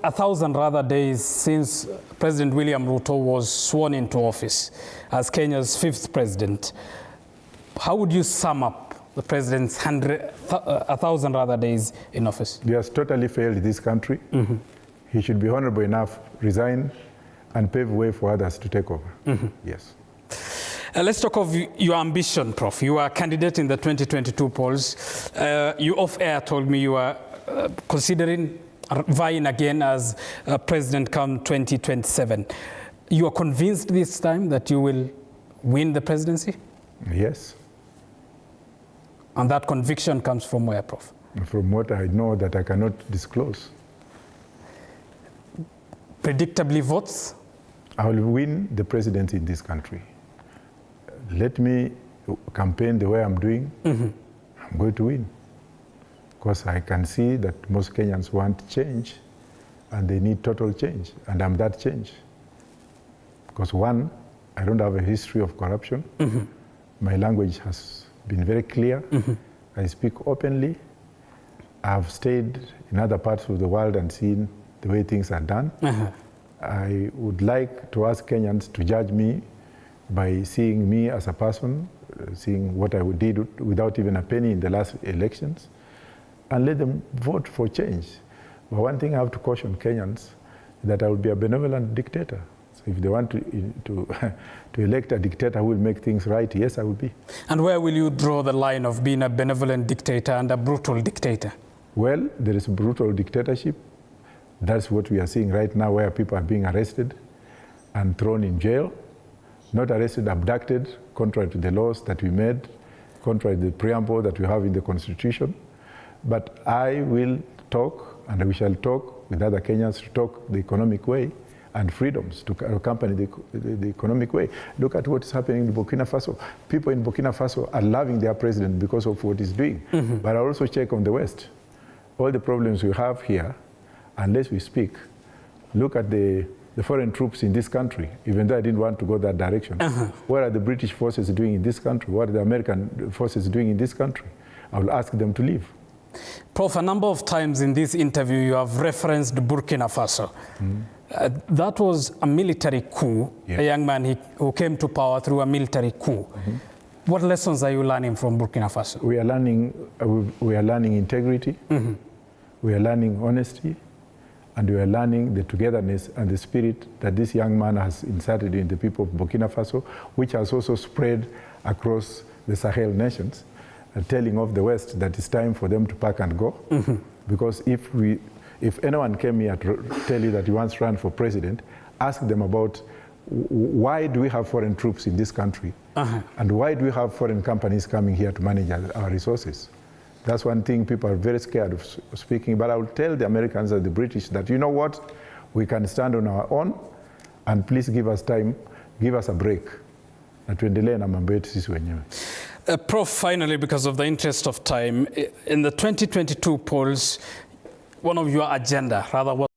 1,000 rather days since President William Ruto was sworn into office as Kenya's 5th president. How would you sum up the president's 1,000 rather days in office? He has totally failed this country. He should be honorable enough, resign, and pave way for others to take over. Yes. Let's talk of your ambition, Prof. You are a candidate in the 2022 polls. You off-air told me you are considering vying again as president come 2027. You are convinced this time that you will win the presidency? Yes. And that conviction comes from where, Prof? From what I know that I cannot disclose. Predictably votes? I will win the presidency in this country. Let me campaign the way I'm doing. I'm going to win. Because I can see that most Kenyans want change and they need total change, and I'm that change. Because one, I don't have a history of corruption. My language has been very clear. I speak openly. I've stayed in other parts of the world and seen the way things are done. I would like to ask Kenyans to judge me by seeing me as a person, seeing what I did without even a penny in the last elections, and let them vote for change. But one thing I have to caution Kenyans, that I will be a benevolent dictator. So if they want to elect a dictator who will make things right, yes, I will be. And where will you draw the line of being a benevolent dictator and a brutal dictator? Well, there is brutal dictatorship. That's what we are seeing right now, where people are being arrested and thrown in jail. Not arrested, abducted, contrary to the laws that we made, contrary to the preamble that we have in the Constitution. But I will talk, and we shall talk with other Kenyans to talk the economic way and freedoms to accompany the economic way. Look at what is happening in Burkina Faso. People in Burkina Faso are loving their president because of what he's doing. But I also check on the West. All the problems we have here, unless we speak, look at the foreign troops in this country, even though I didn't want to go that direction. What are the British forces doing in this country? What are the American forces doing in this country? I will ask them to leave. Prof, a number of times in this interview you have referenced Burkina Faso. That was a military coup, a young man who came to power through a military coup. What lessons are you learning from Burkina Faso? We are learning integrity, we are learning honesty, and we are learning the togetherness and the spirit that this young man has inserted in the people of Burkina Faso, which has also spread across the Sahel nations, telling of the West that it's time for them to pack and go. Because if anyone came here to tell you that he wants to run for president, ask them about why do we have foreign troops in this country, and why do we have foreign companies coming here to manage our resources. That's one thing people are very scared of speaking, but I will tell the Americans and the British that, you know what, we can stand on our own, and please give us time, give us a break. Prof, finally, because of the interest of time, in the 2022 polls, one of your agenda, rather,